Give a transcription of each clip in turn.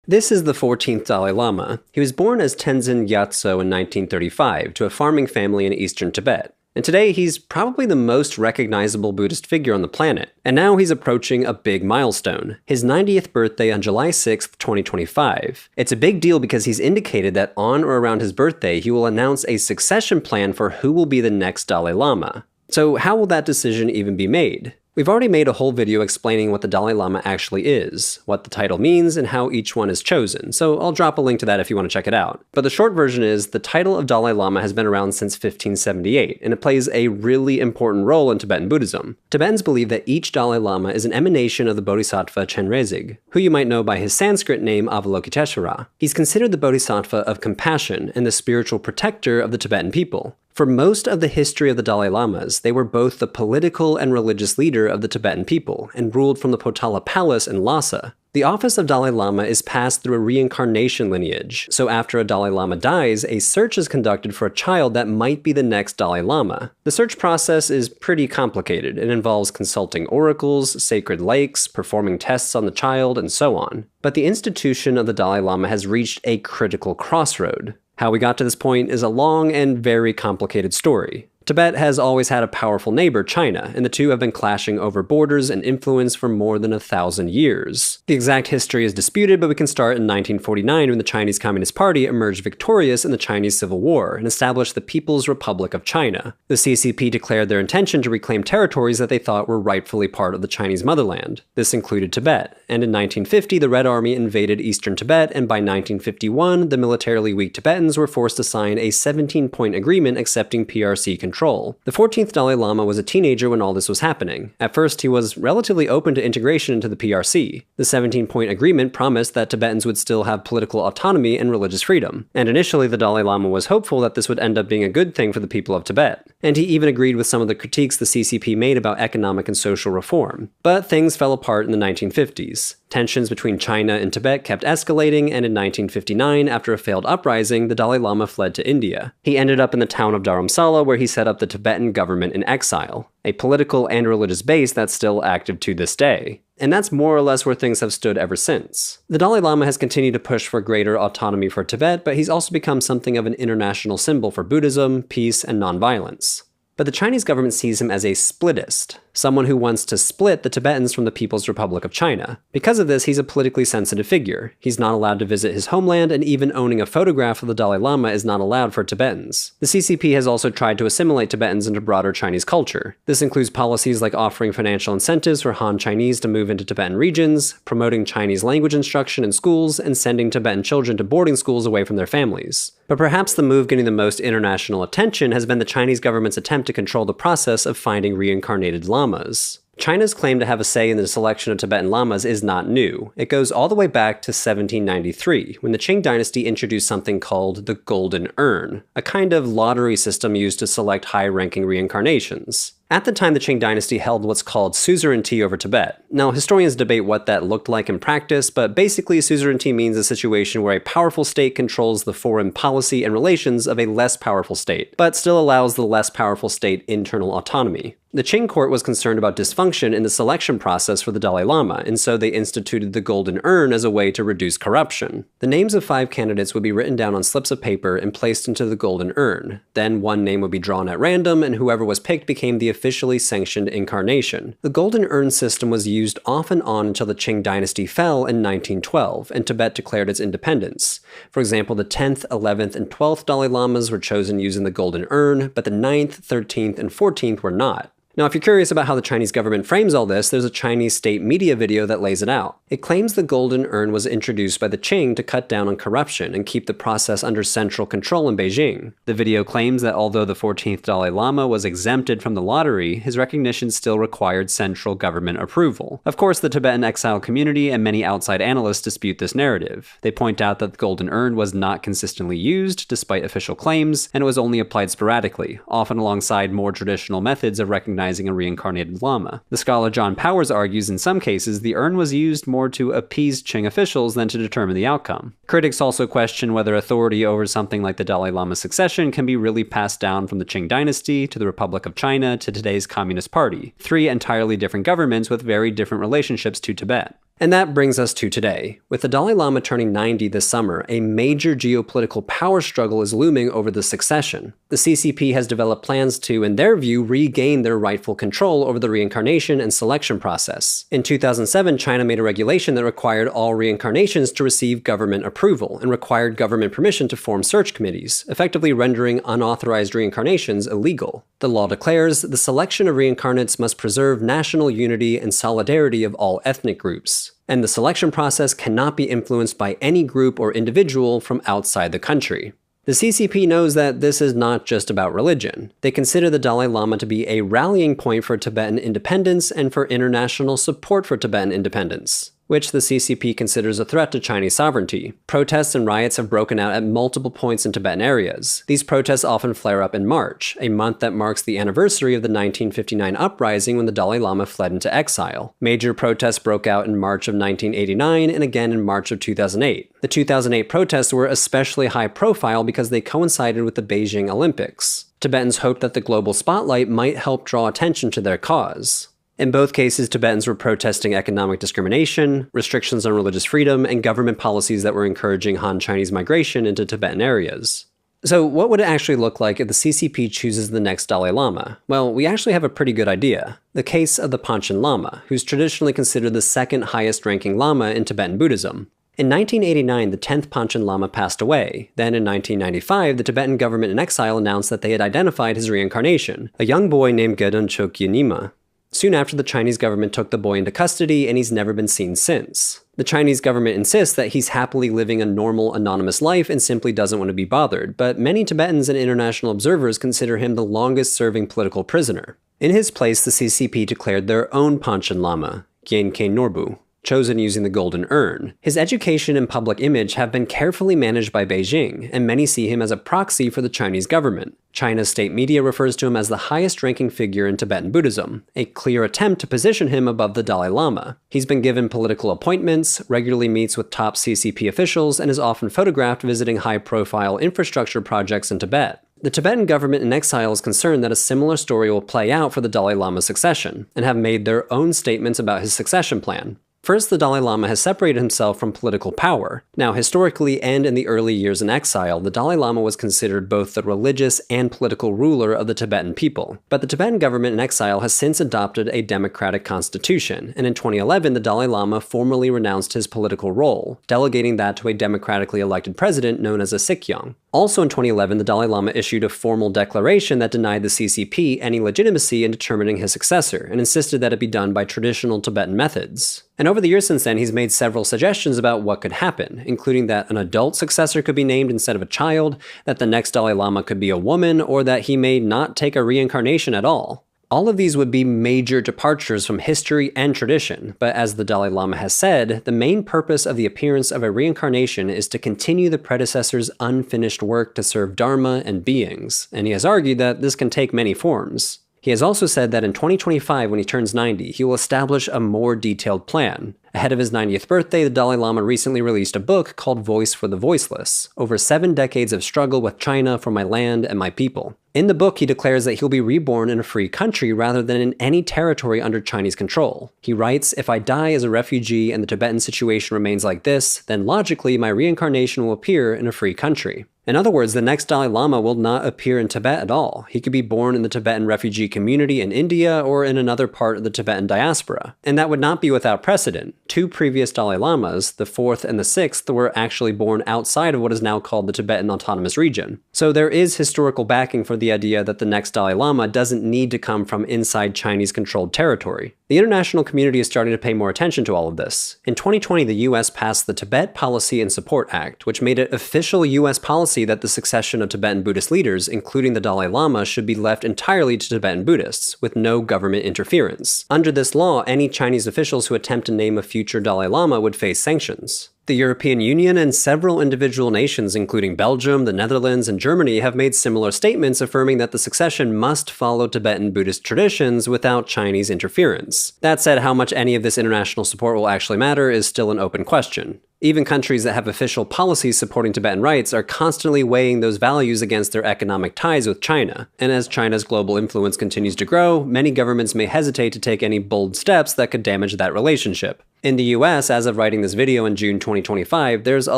This is the 14th Dalai Lama. He was born as Tenzin Gyatso in 1935 to a farming family in eastern Tibet. And today he's probably the most recognizable Buddhist figure on the planet. And now he's approaching a big milestone, his 90th birthday on July 6th, 2025. It's a big deal because he's indicated that on or around his birthday he will announce a succession plan for who will be the next Dalai Lama. So how will that decision even be made? We've already made a whole video explaining what the Dalai Lama actually is, what the title means, and how each one is chosen, so I'll drop a link to that if you want to check it out. But the short version is, the title of Dalai Lama has been around since 1578, and it plays a really important role in Tibetan Buddhism. Tibetans believe that each Dalai Lama is an emanation of the Bodhisattva Chenrezig, who you might know by his Sanskrit name Avalokiteshvara. He's considered the Bodhisattva of compassion and the spiritual protector of the Tibetan people. For most of the history of the Dalai Lamas, they were both the political and religious leader of the Tibetan people, and ruled from the Potala Palace in Lhasa. The office of Dalai Lama is passed through a reincarnation lineage, so after a Dalai Lama dies, a search is conducted for a child that might be the next Dalai Lama. The search process is pretty complicated. It involves consulting oracles, sacred lakes, performing tests on the child, and so on. But the institution of the Dalai Lama has reached a critical crossroad. How we got to this point is a long and very complicated story. Tibet has always had a powerful neighbor, China, and the two have been clashing over borders and influence for more than 1,000 years. The exact history is disputed, but we can start in 1949 when the Chinese Communist Party emerged victorious in the Chinese Civil War and established the People's Republic of China. The CCP declared their intention to reclaim territories that they thought were rightfully part of the Chinese motherland. This included Tibet, and in 1950 the Red Army invaded eastern Tibet, and by 1951 the militarily weak Tibetans were forced to sign a 17-point agreement accepting PRC control. The 14th Dalai Lama was a teenager when all this was happening. At first, he was relatively open to integration into the PRC. The 17-point agreement promised that Tibetans would still have political autonomy and religious freedom. And initially, the Dalai Lama was hopeful that this would end up being a good thing for the people of Tibet. And he even agreed with some of the critiques the CCP made about economic and social reform. But things fell apart in the 1950s. Tensions between China and Tibet kept escalating, and in 1959, after a failed uprising, the Dalai Lama fled to India. He ended up in the town of Dharamsala, where he set up the Tibetan government in exile, a political and religious base that's still active to this day. And that's more or less where things have stood ever since. The Dalai Lama has continued to push for greater autonomy for Tibet, but he's also become something of an international symbol for Buddhism, peace, and nonviolence. But the Chinese government sees him as a splittist, someone who wants to split the Tibetans from the People's Republic of China. Because of this, he's a politically sensitive figure. He's not allowed to visit his homeland, and even owning a photograph of the Dalai Lama is not allowed for Tibetans. The CCP has also tried to assimilate Tibetans into broader Chinese culture. This includes policies like offering financial incentives for Han Chinese to move into Tibetan regions, promoting Chinese language instruction in schools, and sending Tibetan children to boarding schools away from their families. But perhaps the move getting the most international attention has been the Chinese government's attempt to control the process of finding reincarnated lamas. China's claim to have a say in the selection of Tibetan lamas is not new. It goes all the way back to 1793, when the Qing dynasty introduced something called the Golden Urn, a kind of lottery system used to select high-ranking reincarnations. At the time, the Qing dynasty held what's called suzerainty over Tibet. Now, historians debate what that looked like in practice, but basically suzerainty means a situation where a powerful state controls the foreign policy and relations of a less powerful state, but still allows the less powerful state internal autonomy. The Qing court was concerned about dysfunction in the selection process for the Dalai Lama, and so they instituted the Golden Urn as a way to reduce corruption. The names of 5 candidates would be written down on slips of paper and placed into the Golden Urn. Then one name would be drawn at random, and whoever was picked became the officially sanctioned incarnation. The Golden Urn system was used off and on until the Qing dynasty fell in 1912, and Tibet declared its independence. For example, the 10th, 11th, and 12th Dalai Lamas were chosen using the Golden Urn, but the 9th, 13th, and 14th were not. Now, if you're curious about how the Chinese government frames all this, there's a Chinese state media video that lays it out. It claims the Golden Urn was introduced by the Qing to cut down on corruption and keep the process under central control in Beijing. The video claims that although the 14th Dalai Lama was exempted from the lottery, his recognition still required central government approval. Of course, the Tibetan exile community and many outside analysts dispute this narrative. They point out that the Golden Urn was not consistently used, despite official claims, and it was only applied sporadically, often alongside more traditional methods of recognizing a reincarnated Lama. The scholar John Powers argues in some cases the urn was used more to appease Qing officials than to determine the outcome. Critics also question whether authority over something like the Dalai Lama's succession can be really passed down from the Qing dynasty to the Republic of China to today's Communist Party, 3 entirely different governments with very different relationships to Tibet. And that brings us to today. With the Dalai Lama turning 90 this summer, a major geopolitical power struggle is looming over the succession. The CCP has developed plans to, in their view, regain their rightful control over the reincarnation and selection process. In 2007, China made a regulation that required all reincarnations to receive government approval and required government permission to form search committees, effectively rendering unauthorized reincarnations illegal. The law declares the selection of reincarnates must preserve national unity and solidarity of all ethnic groups, and the selection process cannot be influenced by any group or individual from outside the country. The CCP knows that this is not just about religion. They consider the Dalai Lama to be a rallying point for Tibetan independence and for international support for Tibetan independence, which the CCP considers a threat to Chinese sovereignty. Protests and riots have broken out at multiple points in Tibetan areas. These protests often flare up in March, a month that marks the anniversary of the 1959 uprising when the Dalai Lama fled into exile. Major protests broke out in March of 1989 and again in March of 2008. The 2008 protests were especially high profile because they coincided with the Beijing Olympics. Tibetans hoped that the global spotlight might help draw attention to their cause. In both cases, Tibetans were protesting economic discrimination, restrictions on religious freedom, and government policies that were encouraging Han Chinese migration into Tibetan areas. So what would it actually look like if the CCP chooses the next Dalai Lama? Well, we actually have a pretty good idea. The case of the Panchen Lama, who's traditionally considered the second highest ranking Lama in Tibetan Buddhism. In 1989, the 10th Panchen Lama passed away. Then in 1995, the Tibetan government in exile announced that they had identified his reincarnation, a young boy named Gedon Chokyi. Soon after, the Chinese government took the boy into custody, and he's never been seen since. The Chinese government insists that he's happily living a normal, anonymous life and simply doesn't want to be bothered, but many Tibetans and international observers consider him the longest-serving political prisoner. In his place, the CCP declared their own Panchen Lama, Gyenkei Norbu, chosen using the golden urn. His education and public image have been carefully managed by Beijing, and many see him as a proxy for the Chinese government. China's state media refers to him as the highest-ranking figure in Tibetan Buddhism, a clear attempt to position him above the Dalai Lama. He's been given political appointments, regularly meets with top CCP officials, and is often photographed visiting high-profile infrastructure projects in Tibet. The Tibetan government in exile is concerned that a similar story will play out for the Dalai Lama's succession, and have made their own statements about his succession plan. First, the Dalai Lama has separated himself from political power. Now, historically and in the early years in exile, the Dalai Lama was considered both the religious and political ruler of the Tibetan people. But the Tibetan government in exile has since adopted a democratic constitution, and in 2011, the Dalai Lama formally renounced his political role, delegating that to a democratically elected president known as a Sikyong. Also in 2011, the Dalai Lama issued a formal declaration that denied the CCP any legitimacy in determining his successor, and insisted that it be done by traditional Tibetan methods. And over the years since then, he's made several suggestions about what could happen, including that an adult successor could be named instead of a child, that the next Dalai Lama could be a woman, or that he may not take a reincarnation at all. All of these would be major departures from history and tradition, but as the Dalai Lama has said, the main purpose of the appearance of a reincarnation is to continue the predecessor's unfinished work to serve Dharma and beings, and he has argued that this can take many forms. He has also said that in 2025, when he turns 90, he will establish a more detailed plan. Ahead of his 90th birthday, the Dalai Lama recently released a book called Voice for the Voiceless, Over 7 Decades of Struggle with China for My Land and My People. In the book, he declares that he'll be reborn in a free country rather than in any territory under Chinese control. He writes, "If I die as a refugee and the Tibetan situation remains like this, then logically my reincarnation will appear in a free country." In other words, the next Dalai Lama will not appear in Tibet at all. He could be born in the Tibetan refugee community in India or in another part of the Tibetan diaspora. And that would not be without precedent. 2 previous Dalai Lamas, the 4th and the 6th, were actually born outside of what is now called the Tibetan Autonomous Region. So there is historical backing for the idea that the next Dalai Lama doesn't need to come from inside Chinese-controlled territory. The international community is starting to pay more attention to all of this. In 2020, the US passed the Tibet Policy and Support Act, which made it official US policy that the succession of Tibetan Buddhist leaders, including the Dalai Lama, should be left entirely to Tibetan Buddhists, with no government interference. Under this law, any Chinese officials who attempt to name a future Dalai Lama would face sanctions. The European Union and several individual nations, including Belgium, the Netherlands, and Germany, have made similar statements affirming that the succession must follow Tibetan Buddhist traditions without Chinese interference. That said, how much any of this international support will actually matter is still an open question. Even countries that have official policies supporting Tibetan rights are constantly weighing those values against their economic ties with China. And as China's global influence continues to grow, many governments may hesitate to take any bold steps that could damage that relationship. In the US, as of writing this video in June 2025, there's a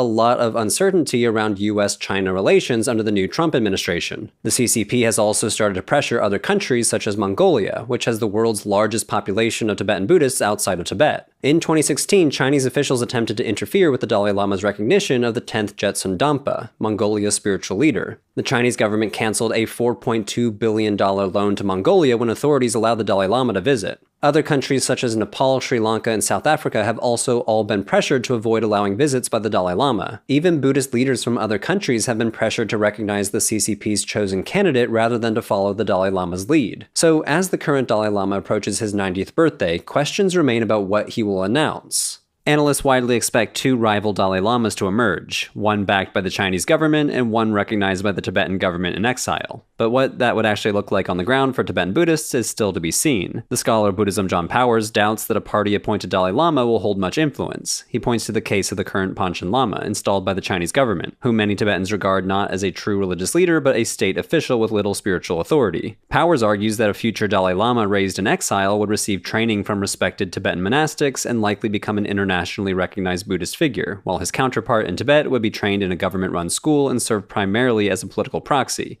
lot of uncertainty around US-China relations under the new Trump administration. The CCP has also started to pressure other countries such as Mongolia, which has the world's largest population of Tibetan Buddhists outside of Tibet. In 2016, Chinese officials attempted to interfere with the Dalai Lama's recognition of the 10th Jetsun Dampa, Mongolia's spiritual leader. The Chinese government canceled a $4.2 billion loan to Mongolia when authorities allowed the Dalai Lama to visit. Other countries such as Nepal, Sri Lanka, and South Africa have also all been pressured to avoid allowing visits by the Dalai Lama. Even Buddhist leaders from other countries have been pressured to recognize the CCP's chosen candidate rather than to follow the Dalai Lama's lead. So, as the current Dalai Lama approaches his 90th birthday, questions remain about what he will announce. Analysts widely expect two rival Dalai Lamas to emerge, one backed by the Chinese government and one recognized by the Tibetan government in exile. But what that would actually look like on the ground for Tibetan Buddhists is still to be seen. The scholar of Buddhism John Powers doubts that a party-appointed Dalai Lama will hold much influence. He points to the case of the current Panchen Lama, installed by the Chinese government, whom many Tibetans regard not as a true religious leader but a state official with little spiritual authority. Powers argues that a future Dalai Lama raised in exile would receive training from respected Tibetan monastics and likely become an internationally recognized Buddhist figure, while his counterpart in Tibet would be trained in a government-run school and serve primarily as a political proxy.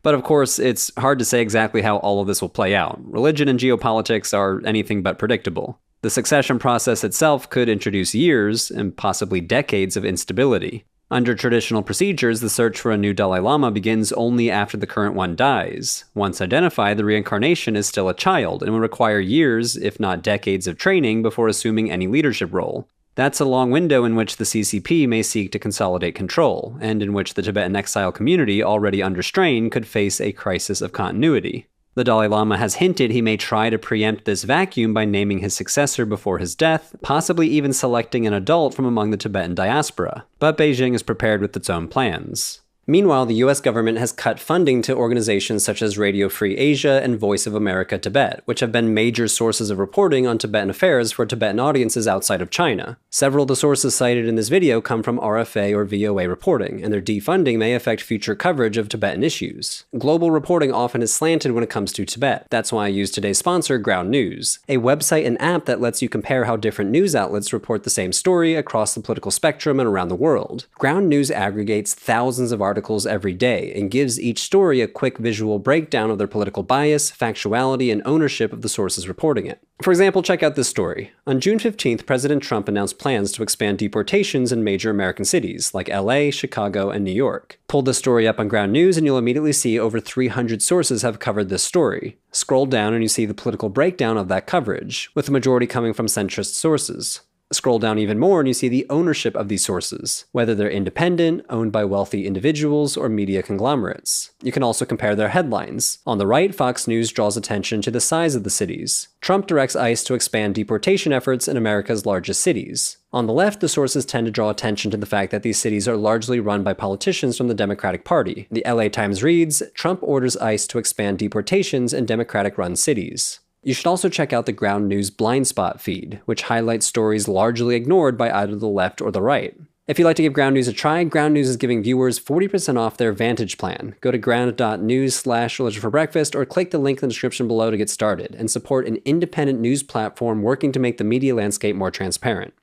But of course, it's hard to say exactly how all of this will play out. Religion and geopolitics are anything but predictable. The succession process itself could introduce years, and possibly decades, of instability. Under traditional procedures, the search for a new Dalai Lama begins only after the current one dies. Once identified, the reincarnation is still a child and will require years, if not decades, of training before assuming any leadership role. That's a long window in which the CCP may seek to consolidate control, and in which the Tibetan exile community, already under strain, could face a crisis of continuity. The Dalai Lama has hinted he may try to preempt this vacuum by naming his successor before his death, possibly even selecting an adult from among the Tibetan diaspora. But Beijing is prepared with its own plans. Meanwhile, the US government has cut funding to organizations such as Radio Free Asia and Voice of America Tibet, which have been major sources of reporting on Tibetan affairs for Tibetan audiences outside of China. Several of the sources cited in this video come from RFA or VOA reporting, and their defunding may affect future coverage of Tibetan issues. Global reporting often is slanted when it comes to Tibet. That's why I use today's sponsor, Ground News, a website and app that lets you compare how different news outlets report the same story across the political spectrum and around the world. Ground News aggregates thousands of articles every day and gives each story a quick visual breakdown of their political bias, factuality, and ownership of the sources reporting it. For example, check out this story. On June 15th, President Trump announced plans to expand deportations in major American cities like LA, Chicago, and New York. Pull this story up on Ground News and you'll immediately see over 300 sources have covered this story. Scroll down and you see the political breakdown of that coverage, with the majority coming from centrist sources. Scroll down even more and you see the ownership of these sources, whether they're independent, owned by wealthy individuals, or media conglomerates. You can also compare their headlines. On the right, Fox News draws attention to the size of the cities. Trump directs ICE to expand deportation efforts in America's largest cities. On the left, the sources tend to draw attention to the fact that these cities are largely run by politicians from the Democratic Party. The LA Times reads, "Trump orders ICE to expand deportations in Democratic-run cities." You should also check out the Ground News Blind Spot feed, which highlights stories largely ignored by either the left or the right. If you'd like to give Ground News a try, Ground News is giving viewers 40% off their Vantage plan. Go to ground.news/religion for breakfast or click the link in the description below to get started and support an independent news platform working to make the media landscape more transparent.